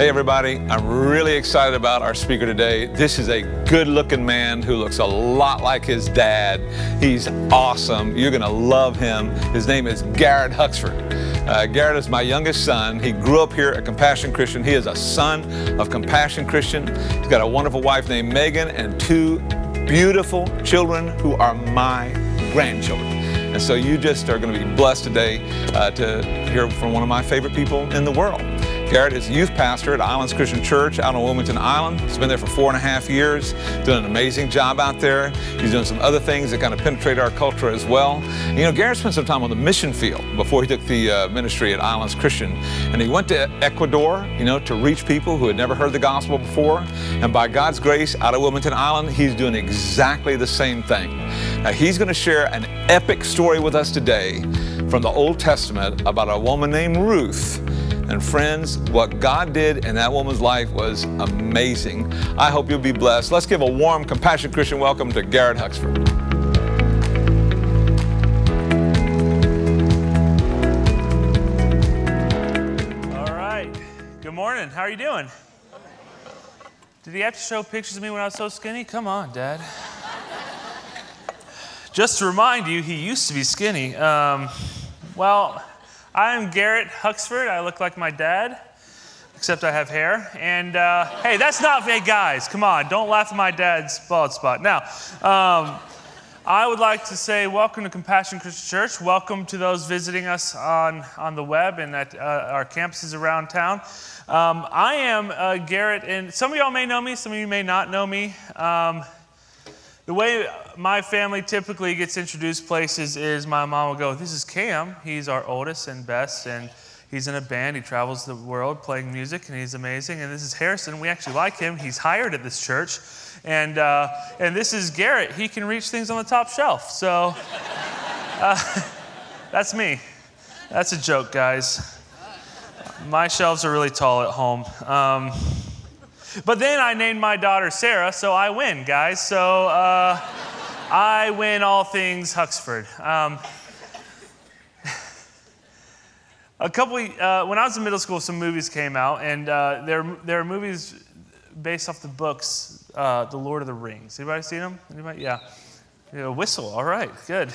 Hey everybody, I'm really excited about our speaker today. This is a good-looking man who looks a lot like his dad. He's awesome. You're going to love him. His name is Garrett Huxford. Garrett is my youngest son. He grew up here at Compassion Christian. He is a son of Compassion Christian. He's got a wonderful wife named Megan and two beautiful children who are my grandchildren. And so you just are going to be blessed today to hear from one of my favorite people in the world. Garrett is youth pastor at Islands Christian Church out on Wilmington Island. He's been there for 4.5 years, doing an amazing job out there. He's doing some other things that kind of penetrate our culture as well. And, you know, Garrett spent some time on the mission field before he took the ministry at Islands Christian. And he went to Ecuador, you know, to reach people who had never heard the gospel before. And by God's grace, out of Wilmington Island, he's doing exactly the same thing. Now, he's going to share an epic story with us today from the Old Testament about a woman named Ruth. And friends, what God did in that woman's life was amazing. I hope you'll be blessed. Let's give a warm Compassion Christian welcome to Garrett Huxford. All right. Good morning. How are you doing? Did he have to show pictures of me when I was so skinny? Come on, Dad. Just to remind you, he used to be skinny. Well, I'm Garrett Huxford. I look like my dad, except I have hair. And hey, that's not fake, guys. Come on, don't laugh at my dad's bald spot. Now, I would like to say welcome to Compassion Christian Church. Welcome to those visiting us on the web and at our campuses around town. I am Garrett, and some of y'all may know me, some of you may not know me. The way my family typically gets introduced places is my mom will go, "This is Cam. He's our oldest and best, and he's in a band. He travels the world playing music, and he's amazing. And this is Harrison. We actually like him. He's hired at this church. And this is Garrett. He can reach things on the top shelf." So that's me. That's a joke, guys. My shelves are really tall at home. But then I named my daughter Sarah, so I win, guys. So I win all things Huxford. When I was in middle school, some movies came out, and there are movies based off the books, The Lord of the Rings. Anybody seen them? Anybody? Yeah. Whistle. All right. Good.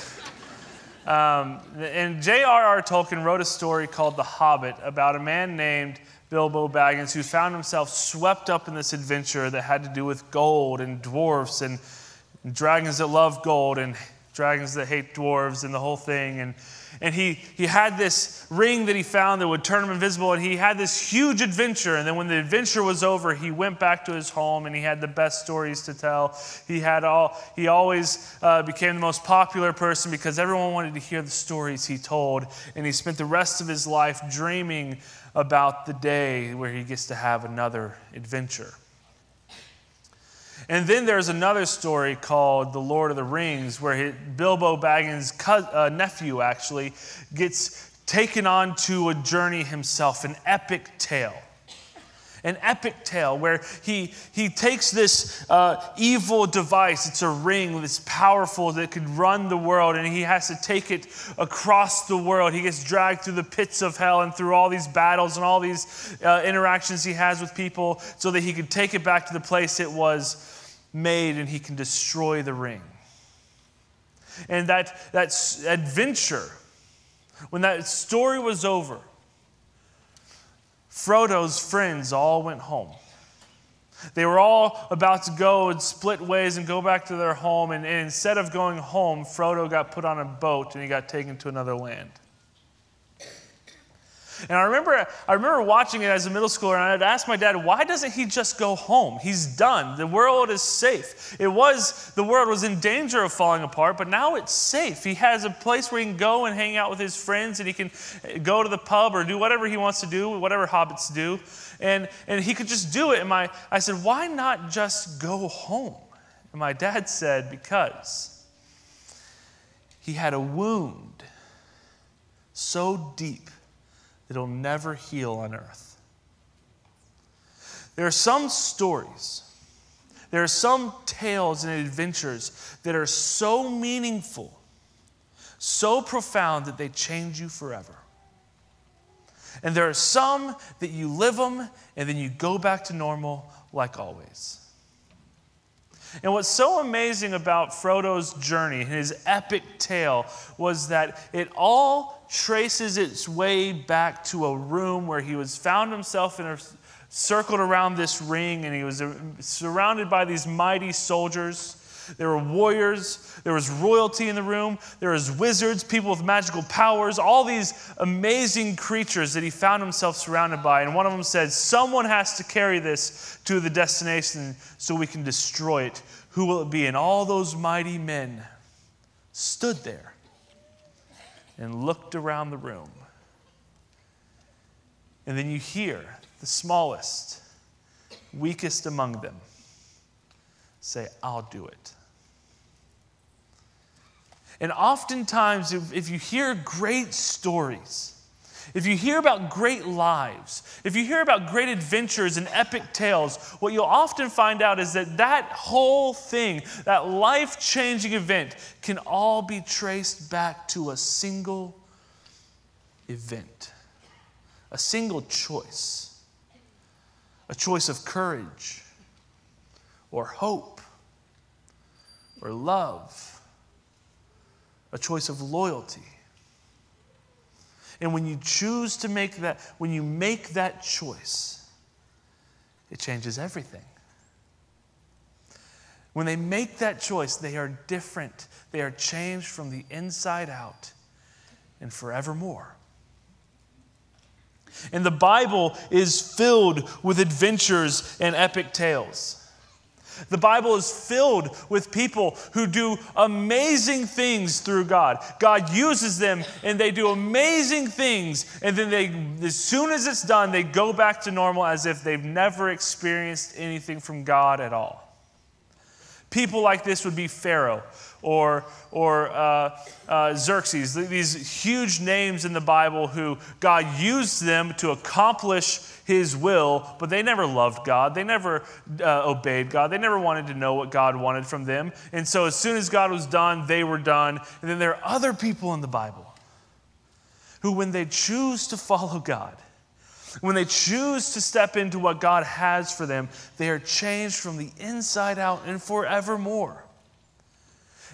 And J.R.R. Tolkien wrote a story called The Hobbit about a man named Bilbo Baggins, who found himself swept up in this adventure that had to do with gold and dwarfs and dragons that love gold and dragons that hate dwarves and the whole thing. And he had this ring that he found that would turn him invisible, and he had this huge adventure. And then when the adventure was over, he went back to his home, and he had the best stories to tell. He always became the most popular person because everyone wanted to hear the stories he told. And he spent the rest of his life dreaming about the day where he gets to have another adventure. And then there's another story called The Lord of the Rings, where Bilbo Baggins' nephew actually gets taken on to a journey himself, an epic tale. An epic tale where he takes this evil device. It's a ring that's powerful that could run the world, and he has to take it across the world. He gets dragged through the pits of hell and through all these battles and all these interactions he has with people so that he could take it back to the place it was made, and he can destroy the ring. And that adventure, when that story was over, Frodo's friends all went home. They were all about to go and split ways and go back to their home. And instead of going home, Frodo got put on a boat and he got taken to another land. And I remember watching it as a middle schooler, and I'd ask my dad, why doesn't he just go home? He's done. The world is safe. The world was in danger of falling apart, but now it's safe. He has a place where he can go and hang out with his friends, and he can go to the pub or do whatever he wants to do, whatever hobbits do. And he could just do it. And I said, why not just go home? And my dad said, because he had a wound so deep it'll never heal on earth. There are some stories, there are some tales and adventures that are so meaningful, so profound that they change you forever. And there are some that you live them and then you go back to normal like always. And what's so amazing about Frodo's journey, his epic tale, was that it all traces its way back to a room where he found himself circled around this ring, and he was surrounded by these mighty soldiers. There were warriors, there was royalty in the room, there was wizards, people with magical powers, all these amazing creatures that he found himself surrounded by. And one of them said, someone has to carry this to the destination so we can destroy it. Who will it be? And all those mighty men stood there and looked around the room. And then you hear the smallest, weakest among them say, I'll do it. And oftentimes, if you hear great stories, if you hear about great lives, if you hear about great adventures and epic tales, what you'll often find out is that whole thing, that life-changing event, can all be traced back to a single event, a single choice, a choice of courage or hope or love, a choice of loyalty. And when you choose to make that, when you make that choice, it changes everything. When they make that choice, they are different. They are changed from the inside out and forevermore. And the Bible is filled with adventures and epic tales. The Bible is filled with people who do amazing things through God. God uses them and they do amazing things, and then as soon as it's done, they go back to normal as if they've never experienced anything from God at all. People like this would be Pharaoh or Xerxes, these huge names in the Bible who God used them to accomplish His will, but they never loved God. They never obeyed God. They never wanted to know what God wanted from them. And so as soon as God was done, they were done. And then there are other people in the Bible who, when they choose to follow God, when they choose to step into what God has for them, they are changed from the inside out and forevermore.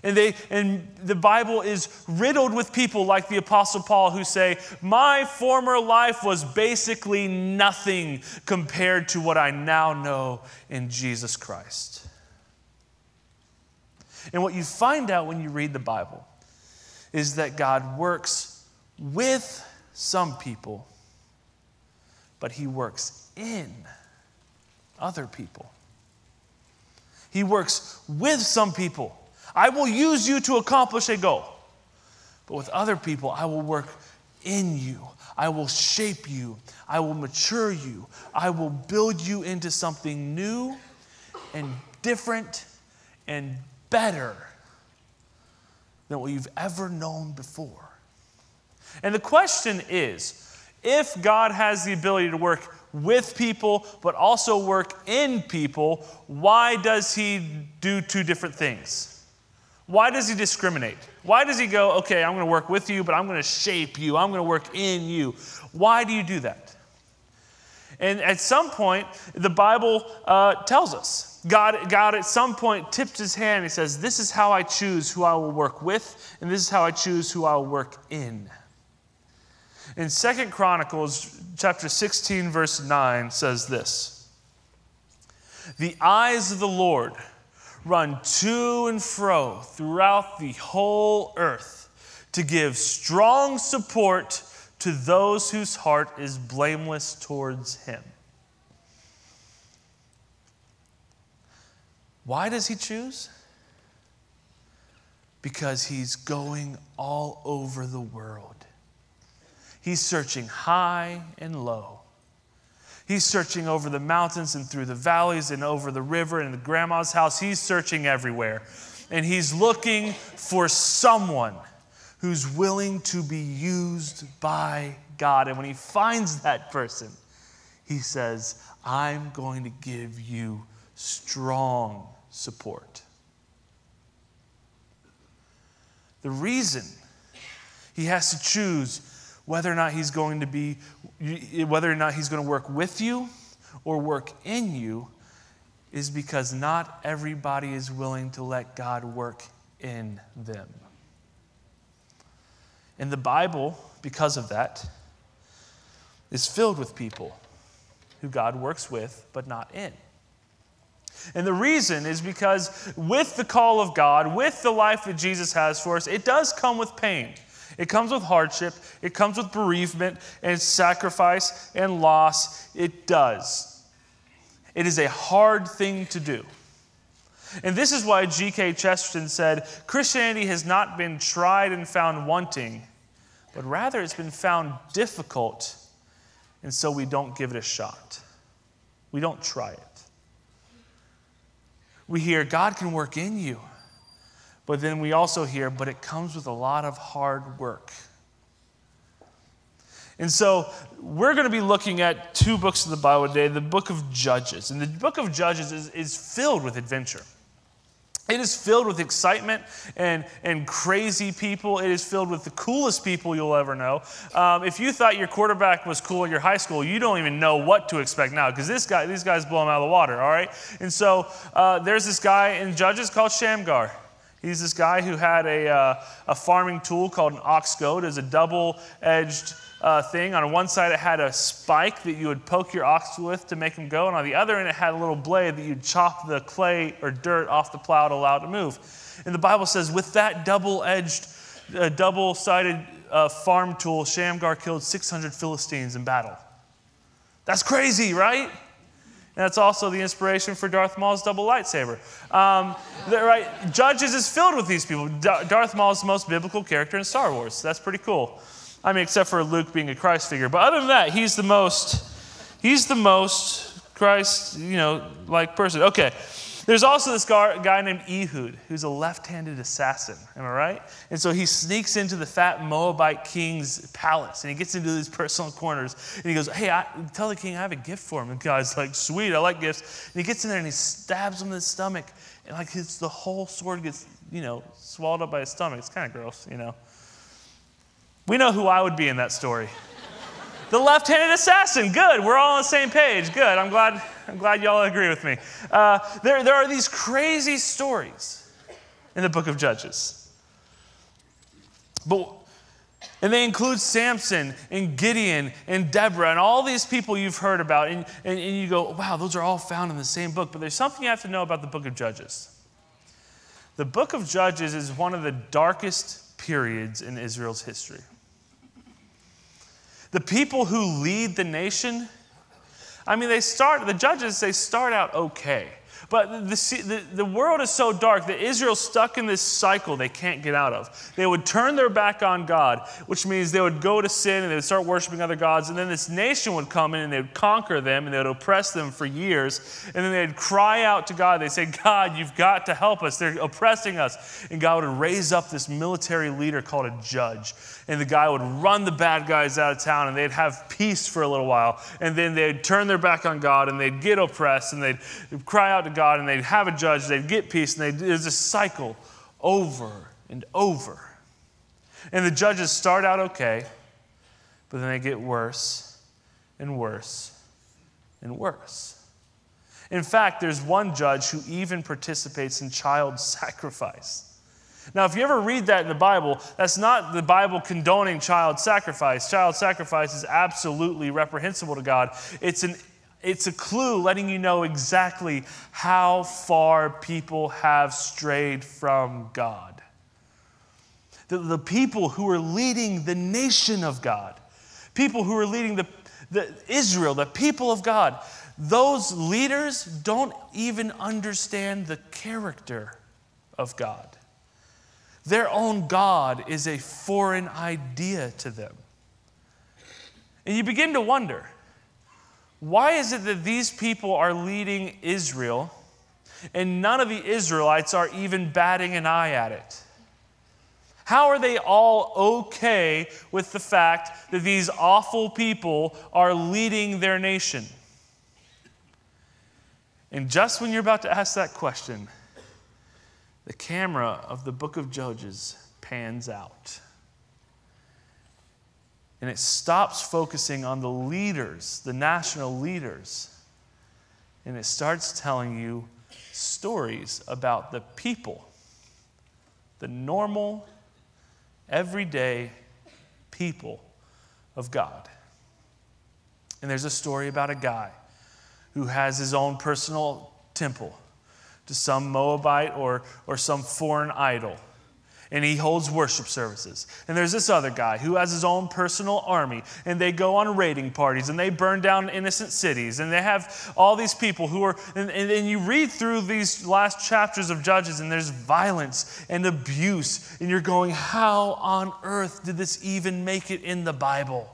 And the Bible is riddled with people like the Apostle Paul who say, my former life was basically nothing compared to what I now know in Jesus Christ. And what you find out when you read the Bible is that God works with some people, but He works in other people. He works with some people. I will use you to accomplish a goal. But with other people, I will work in you. I will shape you. I will mature you. I will build you into something new and different and better than what you've ever known before. And the question is, if God has the ability to work with people, but also work in people, why does He do two different things? Why does He discriminate? Why does He go, okay, I'm going to work with you, but I'm going to shape you. I'm going to work in you. Why do you do that? And at some point, the Bible tells us. God at some point tips His hand. He says, this is how I choose who I will work with, and this is how I choose who I will work in. In 2 Chronicles chapter 16, verse 9 says this, the eyes of the Lord run to and fro throughout the whole earth to give strong support to those whose heart is blameless towards Him. Why does He choose? Because He's going all over the world. He's searching high and low. He's searching over the mountains and through the valleys and over the river and the grandma's house. He's searching everywhere. And He's looking for someone who's willing to be used by God. And when He finds that person, He says, I'm going to give you strong support. The reason He has to choose whether or not He's going to be whether or not he's going to work with you or work in you is because not everybody is willing to let God work in them. And the Bible, because of that, is filled with people who God works with but not in. And the reason is because with the call of God, with the life that Jesus has for us, it does come with pain. It comes with hardship. It comes with bereavement and sacrifice and loss. It does. It is a hard thing to do. And this is why G.K. Chesterton said, Christianity has not been tried and found wanting, but rather it's been found difficult, and so we don't give it a shot. We don't try it. We hear God can work in you, but then we also hear, but it comes with a lot of hard work. And so we're going to be looking at two books of the Bible today, the book of Judges. And the book of Judges is filled with adventure. It is filled with excitement and crazy people. It is filled with the coolest people you'll ever know. If you thought your quarterback was cool in your high school, you don't even know what to expect now because these guys blow him out of the water, all right? And so there's this guy in Judges called Shamgar. He's this guy who had a farming tool called an ox goad. It was a double-edged thing. On one side, it had a spike that you would poke your ox with to make him go. And on the other end, it had a little blade that you'd chop the clay or dirt off the plow to allow it to move. And the Bible says, with that double-edged, double-sided farm tool, Shamgar killed 600 Philistines in battle. That's crazy, right? And that's also the inspiration for Darth Maul's double lightsaber. Right? Judges is filled with these people. Darth Maul is the most biblical character in Star Wars. That's pretty cool. I mean, except for Luke being a Christ figure. But other than that, he's the most Christ, like person. Okay. There's also this guy named Ehud, who's a left-handed assassin. Am I right? And so he sneaks into the fat Moabite king's palace, and he gets into these personal corners, and he goes, hey, tell the king I have a gift for him. And the guy's like, sweet, I like gifts. And he gets in there, and he stabs him in the stomach, and the whole sword gets, swallowed up by his stomach. It's kind of gross, We know who I would be in that story. The left-handed assassin. Good. We're all on the same page. Good. I'm glad y'all agree with me. There are these crazy stories in the book of Judges. And they include Samson and Gideon and Deborah and all these people you've heard about. And you go, wow, those are all found in the same book. But there's something you have to know about the book of Judges. The book of Judges is one of the darkest periods in Israel's history. The people who lead the nation, the judges start out okay. But the world is so dark that Israel's stuck in this cycle they can't get out of. They would turn their back on God, which means they would go to sin and they would start worshiping other gods. And then this nation would come in and they would conquer them and they would oppress them for years. And then they'd cry out to God. They'd say, God, you've got to help us. They're oppressing us. And God would raise up this military leader called a judge. And the guy would run the bad guys out of town and they'd have peace for a little while. And then they'd turn their back on God and they'd get oppressed and they'd cry out to God and they'd have a judge, they'd get peace, and there's a cycle over and over. And the judges start out okay, but then they get worse and worse and worse. In fact, there's one judge who even participates in child sacrifice. Now, if you ever read that in the Bible, that's not the Bible condoning child sacrifice. Child sacrifice is absolutely reprehensible to God. It's a clue letting you know exactly how far people have strayed from God. The people who are leading the nation of God, people who are leading the Israel, the people of God, those leaders don't even understand the character of God. Their own God is a foreign idea to them. And you begin to wonder, why is it that these people are leading Israel and none of the Israelites are even batting an eye at it? How are they all okay with the fact that these awful people are leading their nation? And just when you're about to ask that question, the camera of the book of Judges pans out. And it stops focusing on the leaders, the national leaders. And it starts telling you stories about the people, the normal, everyday people of God. And there's a story about a guy who has his own personal temple to some Moabite or some foreign idol. And he holds worship services. And there's this other guy who has his own personal army. And they go on raiding parties. And they burn down innocent cities. And they have all these people who are... And you read through these last chapters of Judges, and there's violence and abuse. And you're going, how on earth did this even make it in the Bible?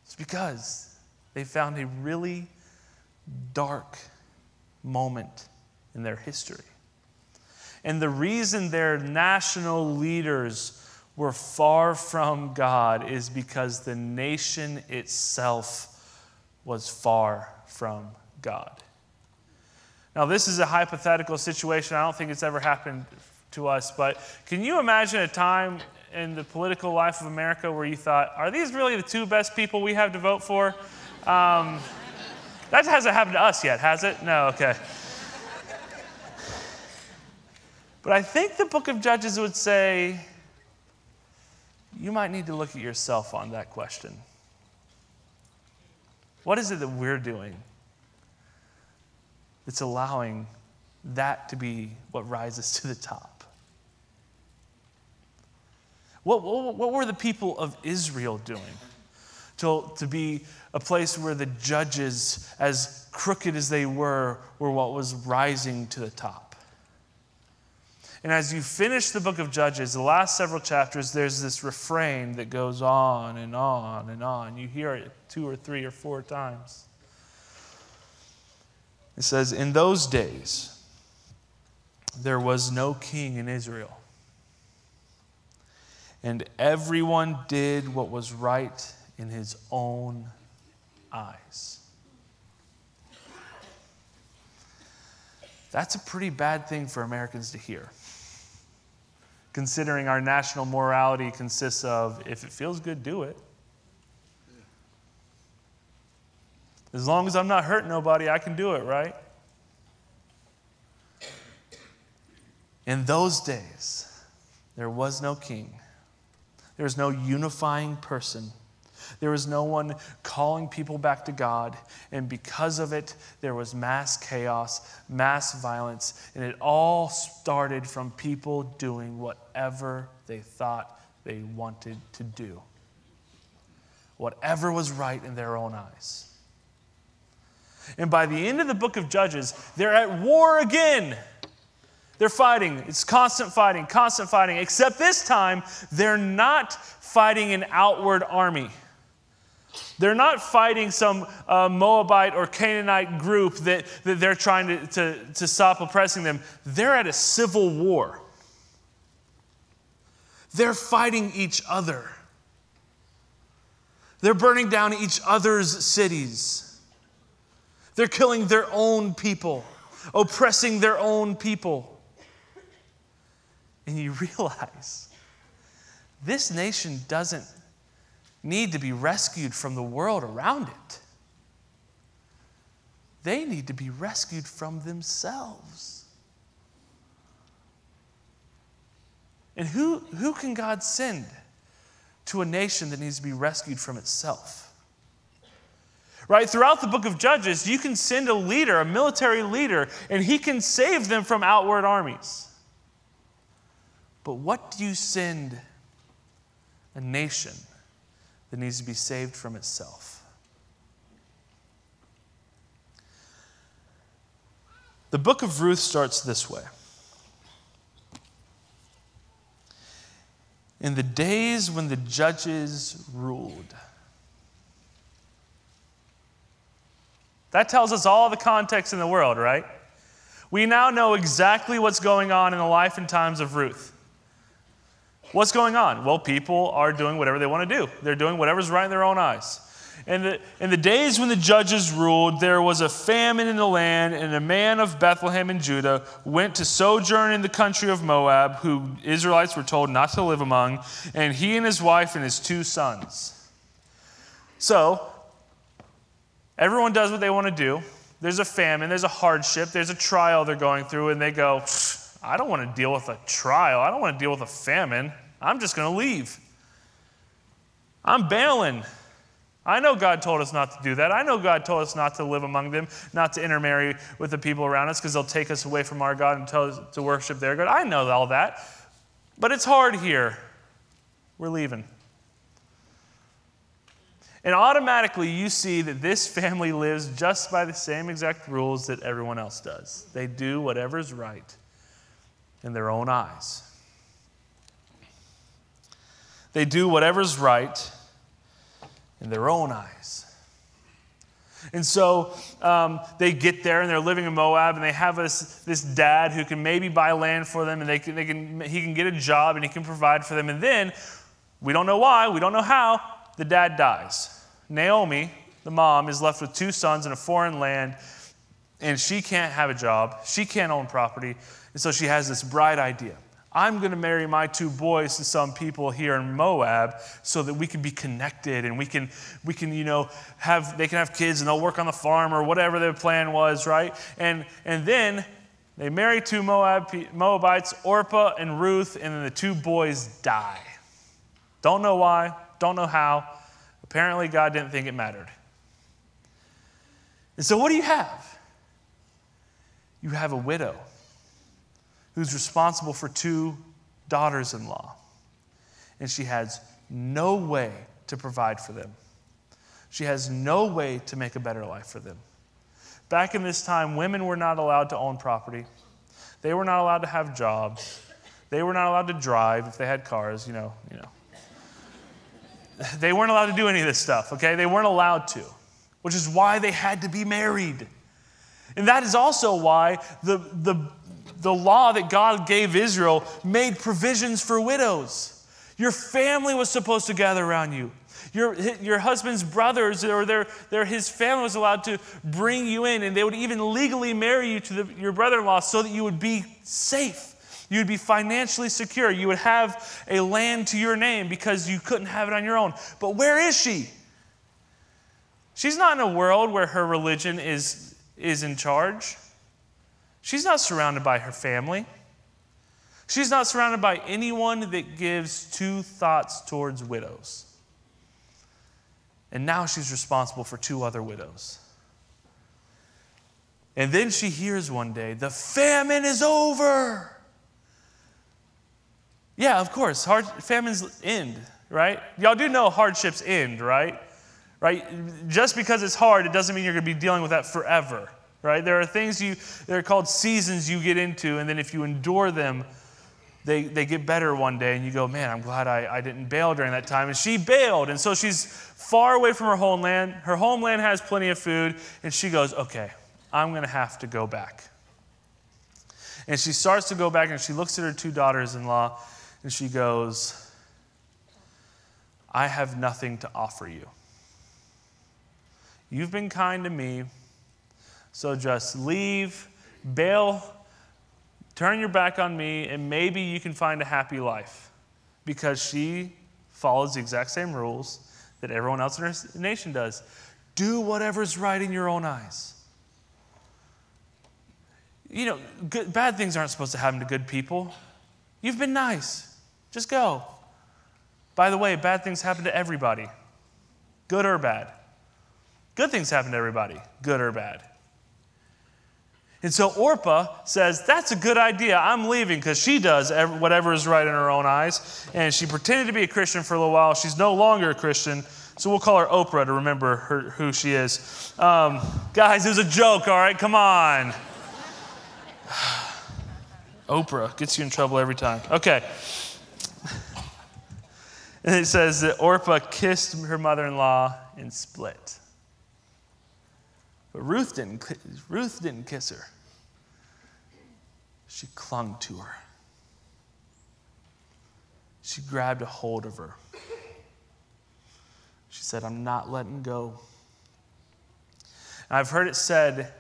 It's because they found a really dark moment in their history. And the reason their national leaders were far from God is because the nation itself was far from God. Now, this is a hypothetical situation. I don't think it's ever happened to us, but can you imagine a time in the political life of America where you thought, are these really the two best people we have to vote for? That hasn't happened to us yet, has it? No, okay. But I think the book of Judges would say, you might need to look at yourself on that question. What is it that we're doing that's allowing that to be what rises to the top? What were the people of Israel doing to be a place where the judges, as crooked as they were what was rising to the top? And as you finish the book of Judges, the last several chapters, there's this refrain that goes on and on and on. You hear it 2 or 3 or 4 times. It says, in those days, there was no king in Israel. And everyone did what was right in his own eyes. That's a pretty bad thing for Americans to hear, considering our national morality consists of, if it feels good, do it. As long as I'm not hurting nobody, I can do it, right? In those days, there was no king. There was no unifying person. There was no one calling people back to God. And because of it, there was mass chaos, mass violence. And it all started from people doing whatever they thought they wanted to do. Whatever was right in their own eyes. And by the end of the book of Judges, they're at war again. They're fighting. It's constant fighting, except this time, they're not fighting an outward army. They're not fighting some Moabite or Canaanite group that they're trying to stop oppressing them. They're at a civil war. They're fighting each other. They're burning down each other's cities. They're killing their own people, oppressing their own people. And you realize this nation doesn't need to be rescued from the world around it. They need to be rescued from themselves. And who can God send to a nation that needs to be rescued from itself? Right? Throughout the book of Judges, you can send a leader, a military leader, and he can save them from outward armies. But what do you send a nation that needs to be saved from itself? The book of Ruth starts this way. In the days when the judges ruled. That tells us all the context in the world, right? We now know exactly what's going on in the life and times of Ruth. What's going on? Well, people are doing whatever they want to do. They're doing whatever's right in their own eyes. In the days when the judges ruled, there was a famine in the land, and a man of Bethlehem in Judah went to sojourn in the country of Moab, who Israelites were told not to live among, and he and his wife and his 2 sons. So, everyone does what they want to do. There's a famine, there's a hardship, there's a trial they're going through, and they go, I don't want to deal with a trial. I don't want to deal with a famine. I'm just going to leave. I'm bailing. I know God told us not to do that. I know God told us not to live among them, not to intermarry with the people around us because they'll take us away from our God and tell us to worship their God. I know all that. But it's hard here. We're leaving. And automatically you see that this family lives just by the same exact rules that everyone else does. They do whatever's right in their own eyes. They do whatever's right in their own eyes. And so they get there and they're living in Moab, and they have this dad who can maybe buy land for them, and he can get a job and he can provide for them. And then, we don't know why, we don't know how, the dad dies. Naomi, the mom, is left with 2 sons in a foreign land, and she can't have a job. She can't own property. And so she has this bright idea. I'm going to marry my 2 boys to some people here in Moab so that we can be connected, and we can they can have kids and they'll work on the farm or whatever their plan was, right? And then they marry 2 Moabites, Orpah and Ruth, and then the 2 boys die. Don't know why, don't know how. Apparently God didn't think it mattered. And so what do you have? You have a widow who's responsible for 2 daughters-in-law. And she has no way to provide for them. She has no way to make a better life for them. Back in this time, women were not allowed to own property. They were not allowed to have jobs. They were not allowed to drive if they had cars, you know. They weren't allowed to do any of this stuff, okay? They weren't allowed to, which is why they had to be married. And that is also why the law that God gave Israel made provisions for widows. Your family was supposed to gather around you. Your husband's brothers or his family was allowed to bring you in, and they would even legally marry you to your brother-in-law so that you would be safe. You would be financially secure. You would have a land to your name because you couldn't have it on your own. But where is she? She's not in a world where her religion is in charge. She's not surrounded by her family. She's not surrounded by anyone that gives 2 thoughts towards widows. And now she's responsible for 2 other widows. And then she hears one day, the famine is over. Yeah, of course, famines end, right? Y'all do know hardships end, right? Right? Just because it's hard, it doesn't mean you're going to be dealing with that forever, right? There are things they're called seasons you get into, and then if you endure them, they get better one day, and you go, man, I'm glad I didn't bail during that time. And she bailed, and so she's far away from her homeland. Her homeland has plenty of food, and she goes, okay, I'm going to have to go back. And she starts to go back, and she looks at her 2 daughters-in-law, and she goes, I have nothing to offer you. You've been kind to me, so just leave, bail, turn your back on me, and maybe you can find a happy life. Because she follows the exact same rules that everyone else in her nation does. Do whatever's right in your own eyes. Bad things aren't supposed to happen to good people. You've been nice. Just go. By the way, bad things happen to everybody, good or bad. Good things happen to everybody, good or bad. And so Orpah says, that's a good idea. I'm leaving, because she does whatever is right in her own eyes. And she pretended to be a Christian for a little while. She's no longer a Christian, so we'll call her Oprah to remember who she is. Guys, it was a joke, all right? Come on. Oprah gets you in trouble every time. Okay. And it says that Orpah kissed her mother-in-law and split. But Ruth didn't kiss her. She clung to her. She grabbed a hold of her. She said, I'm not letting go. And I've heard it said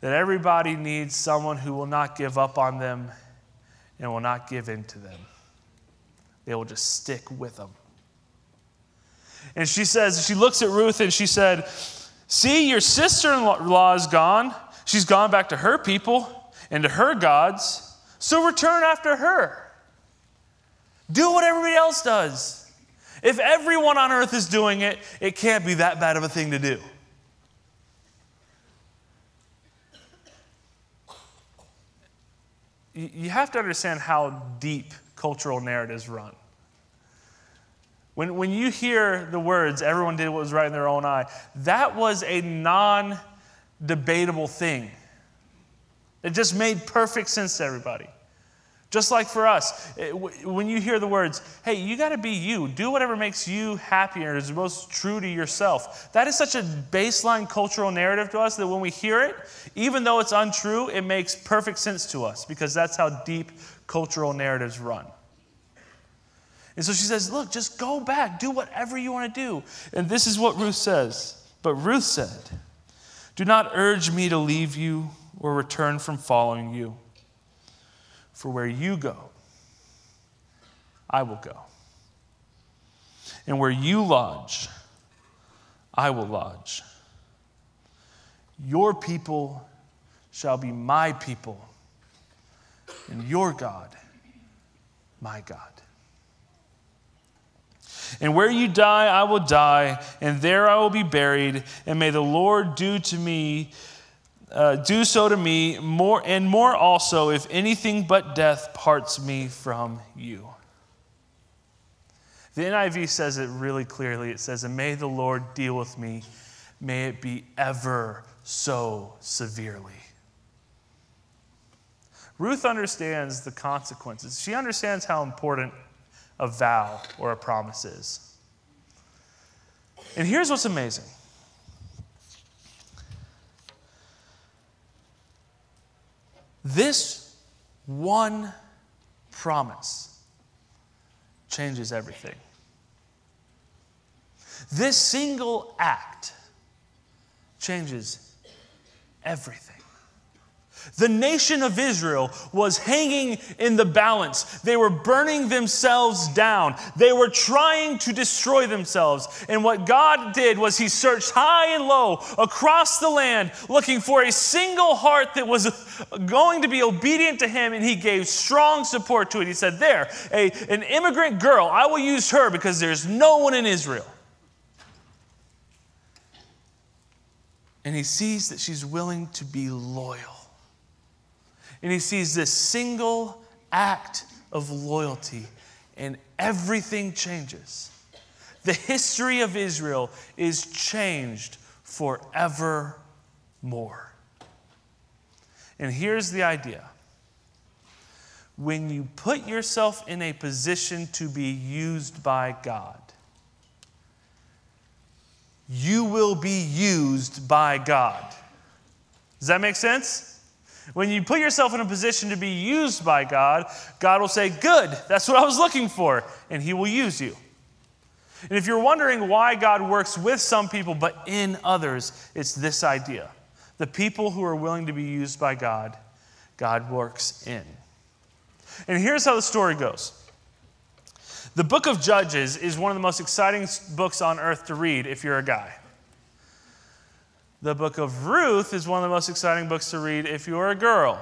that everybody needs someone who will not give up on them and will not give in to them. They will just stick with them. And she says, she looks at Ruth and she said, see, your sister-in-law is gone. She's gone back to her people and to her gods. So return after her. Do what everybody else does. If everyone on earth is doing it, it can't be that bad of a thing to do. You have to understand how deep cultural narratives run. When you hear the words, everyone did what was right in their own eye, that was a non-debatable thing. It just made perfect sense to everybody. Just like for us, when you hear the words, hey, you got to be you. Do whatever makes you happy and is most true to yourself. That is such a baseline cultural narrative to us that when we hear it, even though it's untrue, it makes perfect sense to us because that's how deep cultural narratives run. And so she says, look, just go back. Do whatever you want to do. And this is what Ruth says. But Ruth said, do not urge me to leave you or return from following you. For where you go, I will go. And where you lodge, I will lodge. Your people shall be my people, and your God, my God. And where you die, I will die, and there I will be buried. And may the Lord do so to me, more and more also, if anything but death parts me from you. The NIV says it really clearly. It says, and may the Lord deal with me, may it be ever so severely. Ruth understands the consequences. She understands how important a vow or a promise is. And here's what's amazing. This one promise changes everything. This single act changes everything. The nation of Israel was hanging in the balance. They were burning themselves down. They were trying to destroy themselves. And what God did was he searched high and low across the land looking for a single heart that was going to be obedient to him, and he gave strong support to it. He said, there, an immigrant girl, I will use her because there's no one in Israel. And he sees that she's willing to be loyal. And he sees this single act of loyalty, and everything changes. The history of Israel is changed forevermore. And here's the idea. When you put yourself in a position to be used by God, you will be used by God. Does that make sense? When you put yourself in a position to be used by God, God will say, good, that's what I was looking for, and he will use you. And if you're wondering why God works with some people but in others, it's this idea. The people who are willing to be used by God, God works in. And here's how the story goes. The book of Judges is one of the most exciting books on earth to read if you're a guy. The book of Ruth is one of the most exciting books to read if you're a girl.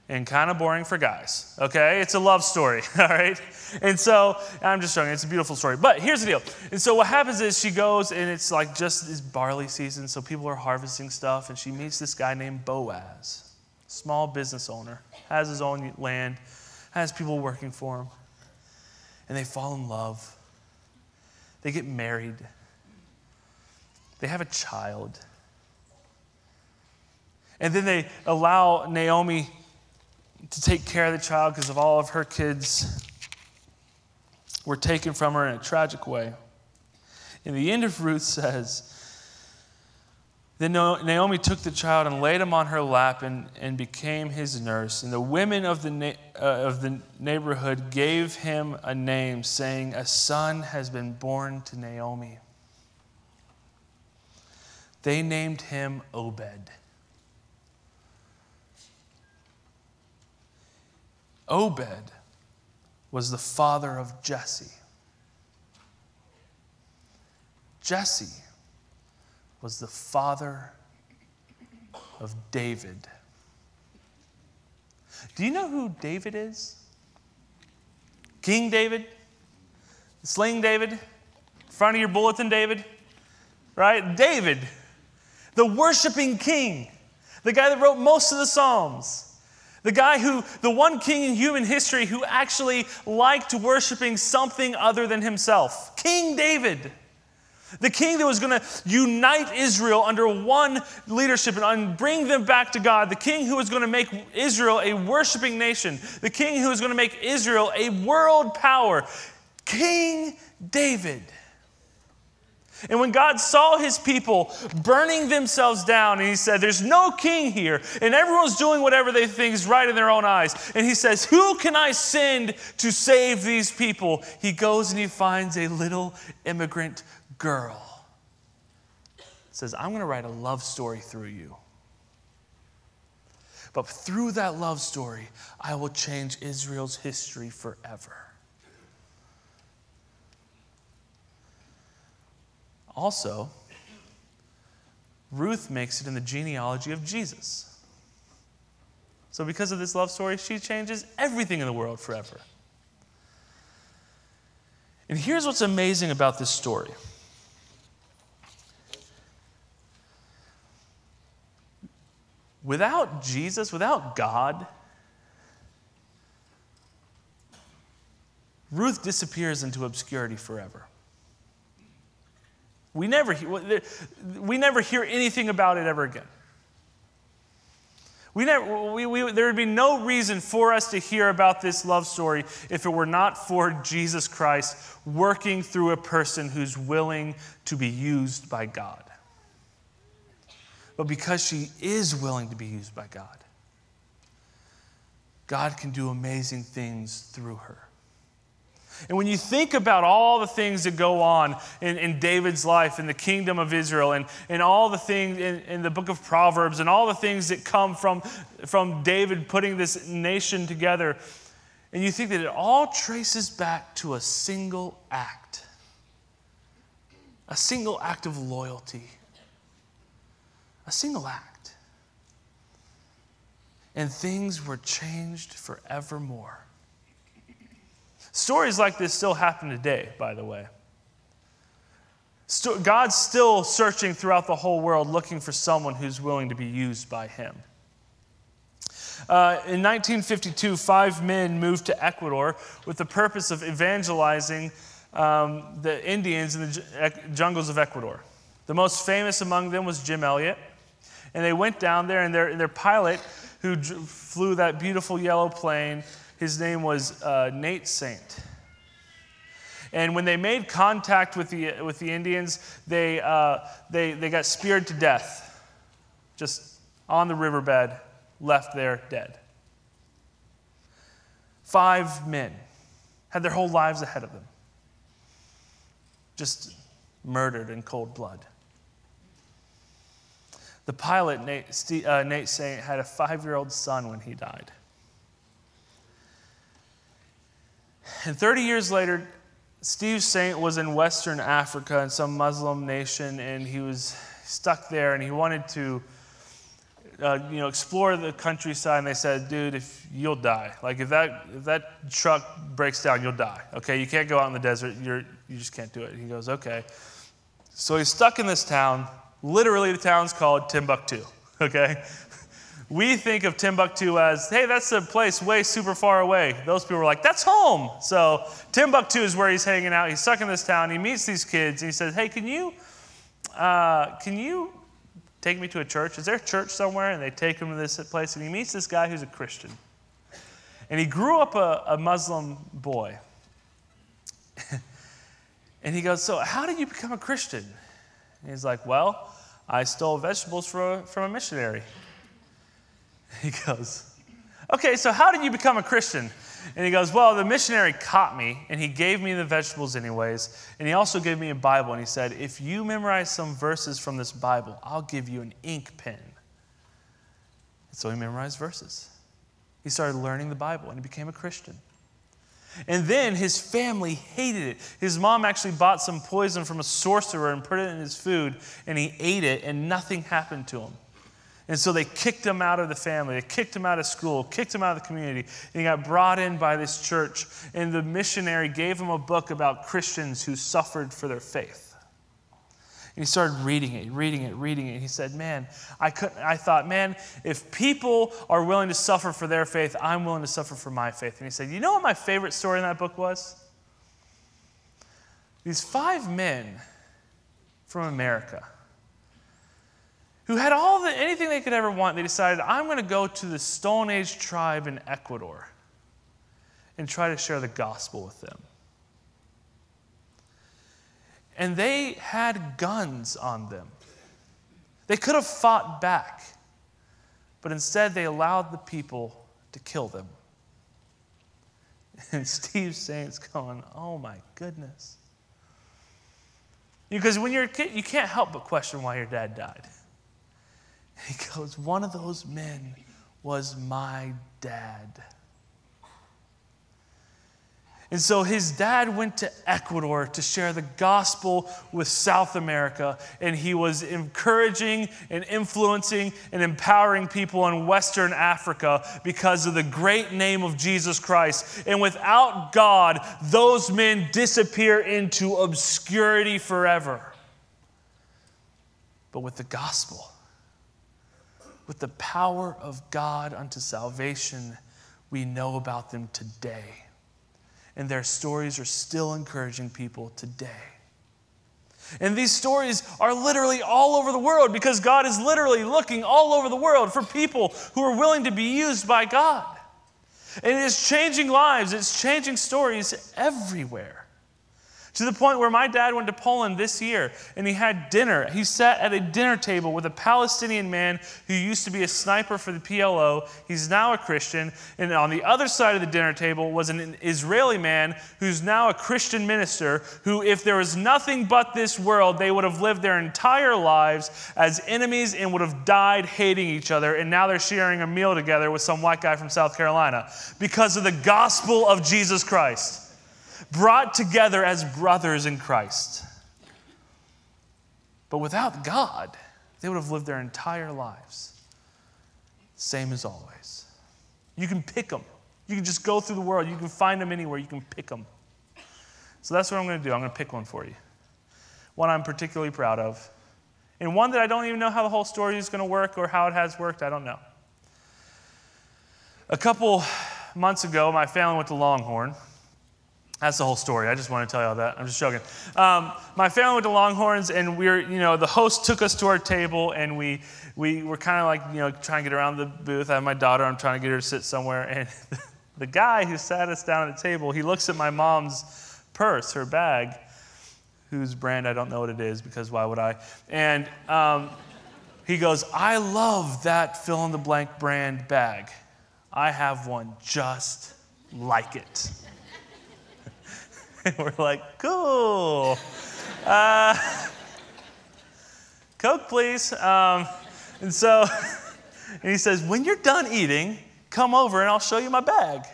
And kind of boring for guys, okay? It's a love story, all right? And so, I'm just showing you, it's a beautiful story. But here's the deal. And so what happens is she goes, and it's like just this barley season, so people are harvesting stuff, and she meets this guy named Boaz, small business owner, has his own land, has people working for him. And they fall in love. They get married. They have a child. And then they allow Naomi to take care of the child because of all of her kids were taken from her in a tragic way. And the end of Ruth says, Then Naomi took the child and laid him on her lap and became his nurse. And the women of the neighborhood gave him a name, saying, "A son has been born to Naomi." They named him Obed. Obed was the father of Jesse. Jesse was the father of David. Do you know who David is? King David? Sling David? Front of your bulletin David? Right? David, the worshiping king, the guy that wrote most of the Psalms. The one king in human history who actually liked worshiping something other than himself. King David. The king that was going to unite Israel under one leadership and bring them back to God. The king who was going to make Israel a worshiping nation. The king who was going to make Israel a world power. King David. And when God saw his people burning themselves down, and he said, there's no king here, and everyone's doing whatever they think is right in their own eyes. And he says, who can I send to save these people? He goes and he finds a little immigrant girl. Says, I'm going to write a love story through you. But through that love story, I will change Israel's history forever. Also, Ruth makes it in the genealogy of Jesus. So because of this love story, she changes everything in the world forever. And here's what's amazing about this story. Without Jesus, without God, Ruth disappears into obscurity forever. We never hear anything about it ever again. There would be no reason for us to hear about this love story if it were not for Jesus Christ working through a person who's willing to be used by God. But because she is willing to be used by God, God can do amazing things through her. And when you think about all the things that go on in David's life, in the kingdom of Israel, and all the things in the book of Proverbs, and all the things that come from David putting this nation together, and you think that it all traces back to a single act of loyalty, a single act. And things were changed forevermore. Stories like this still happen today, by the way. God's still searching throughout the whole world looking for someone who's willing to be used by him. In 1952, 5 men moved to Ecuador with the purpose of evangelizing the Indians in the jungles of Ecuador. The most famous among them was Jim Elliot. And they went down there, and their pilot, who flew that beautiful yellow plane, his name was Nate Saint. And when they made contact with the Indians, they got speared to death, just on the riverbed, left there dead. 5 men had their whole lives ahead of them, just murdered in cold blood. The pilot, Nate Saint, had a 5-year-old son when he died. And 30 years later, Steve Saint was in Western Africa in some Muslim nation, and he was stuck there, and he wanted to explore the countryside. And they said, dude, you'll die. Like if that truck breaks down, you'll die. Okay, you can't go out in the desert. You just can't do it. He goes, okay. So he's stuck in this town. Literally, the town's called Timbuktu. Okay. We think of Timbuktu as, hey, that's a place way super far away. Those people were like, that's home. So Timbuktu is where he's hanging out. He's stuck in this town. He meets these kids, and he says, hey, can you take me to a church? Is there a church somewhere? And they take him to this place, and he meets this guy who's a Christian. And he grew up a Muslim boy. And he goes, so how did you become a Christian? And he's like, well, I stole vegetables from a missionary. He goes, okay, so how did you become a Christian? And he goes, well, the missionary caught me, and he gave me the vegetables anyways, and he also gave me a Bible, and he said, if you memorize some verses from this Bible, I'll give you an ink pen. And so he memorized verses. He started learning the Bible, and he became a Christian. And then his family hated it. His mom actually bought some poison from a sorcerer and put it in his food, and he ate it, and nothing happened to him. And so they kicked him out of the family. They kicked him out of school, kicked him out of the community. And he got brought in by this church, and the missionary gave him a book about Christians who suffered for their faith. And he started reading it. He said, man, I thought, man, if people are willing to suffer for their faith, I'm willing to suffer for my faith. And he said, you know what my favorite story in that book was? These 5 men from America who had anything they could ever want. They decided, I'm going to go to the Stone Age tribe in Ecuador and try to share the gospel with them. And they had guns on them. They could have fought back, but instead they allowed the people to kill them. And Steve Saint's going, oh my goodness. Because when you're a kid, you can't help but question why your dad died. He goes, one of those men was my dad. And so his dad went to Ecuador to share the gospel with South America, and he was encouraging and influencing and empowering people in Western Africa because of the great name of Jesus Christ. And without God, those men disappear into obscurity forever. But with the gospel, with the power of God unto salvation, we know about them today. And their stories are still encouraging people today. And these stories are literally all over the world because God is literally looking all over the world for people who are willing to be used by God. And it is changing lives. It's changing stories everywhere. To the point where my dad went to Poland this year and he had dinner. He sat at a dinner table with a Palestinian man who used to be a sniper for the PLO. He's now a Christian. And on the other side of the dinner table was an Israeli man who's now a Christian minister who, if there was nothing but this world, they would have lived their entire lives as enemies and would have died hating each other. And now they're sharing a meal together with some white guy from South Carolina because of the gospel of Jesus Christ. Brought together as brothers in Christ. But without God, they would have lived their entire lives. Same as always. You can pick them. You can just go through the world. You can find them anywhere. You can pick them. So that's what I'm going to do. I'm going to pick one for you. One I'm particularly proud of. And one that I don't even know how the whole story is going to work or how it has worked. I don't know. A couple months ago, my family went to Longhorn. That's the whole story. I just want to tell you all that. I'm just joking. My family went to Longhorns, and the host took us to our table, and we were kind of like, trying to get around the booth. I have my daughter. I'm trying to get her to sit somewhere. And the guy who sat us down at the table, he looks at my mom's purse, her bag, whose brand I don't know what it is because why would I? And he goes, I love that fill-in-the-blank brand bag. I have one just like it. And we're like, cool. Coke, please. And he says, when you're done eating, come over and I'll show you my bag.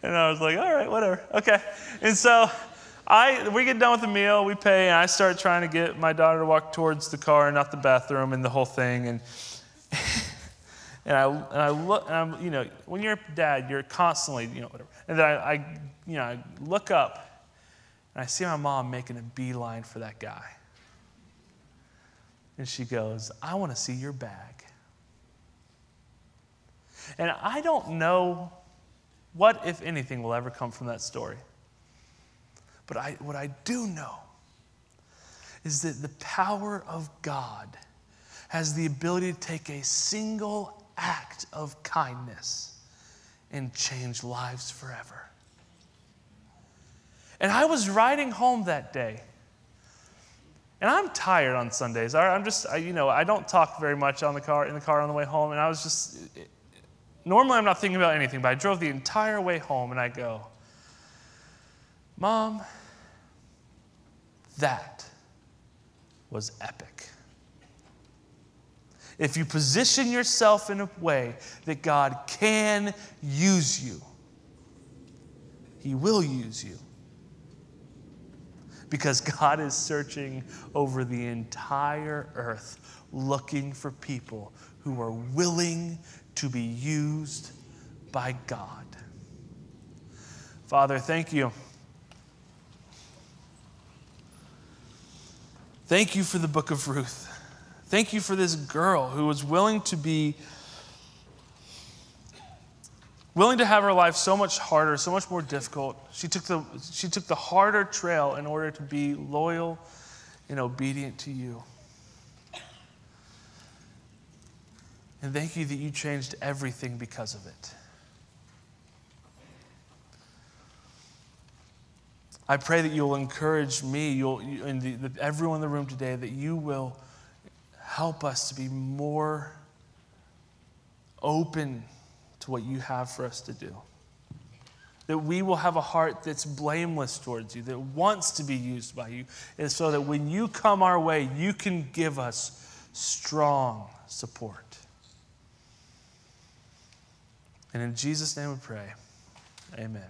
And I was like, all right, whatever. Okay. And so we get done with the meal, we pay, and I start trying to get my daughter to walk towards the car, not the bathroom, and the whole thing. And I look, and when you're a dad, you're constantly, whatever. And then I look up, and I see my mom making a beeline for that guy. And she goes, I want to see your bag. And I don't know what, if anything, will ever come from that story. But what I do know is that the power of God has the ability to take a single act of kindness and change lives forever. And I was riding home that day, And I'm tired on Sundays. I don't talk very much in the car on the way home. And I was just, normally I'm not thinking about anything, but I drove the entire way home and I go, Mom, that was epic. If you position yourself in a way that God can use you, He will use you. Because God is searching over the entire earth, looking for people who are willing to be used by God. Father, thank you. Thank you for the book of Ruth. Thank you for this girl who was willing to have her life so much harder, so much more difficult. She took the harder trail in order to be loyal and obedient to you. And thank you that you changed everything because of it. I pray that you'll encourage me and everyone in the room today, that you will help us to be more open to what you have for us to do. That we will have a heart that's blameless towards you, that wants to be used by you, and so that when you come our way, you can give us strong support. And in Jesus' name we pray, amen.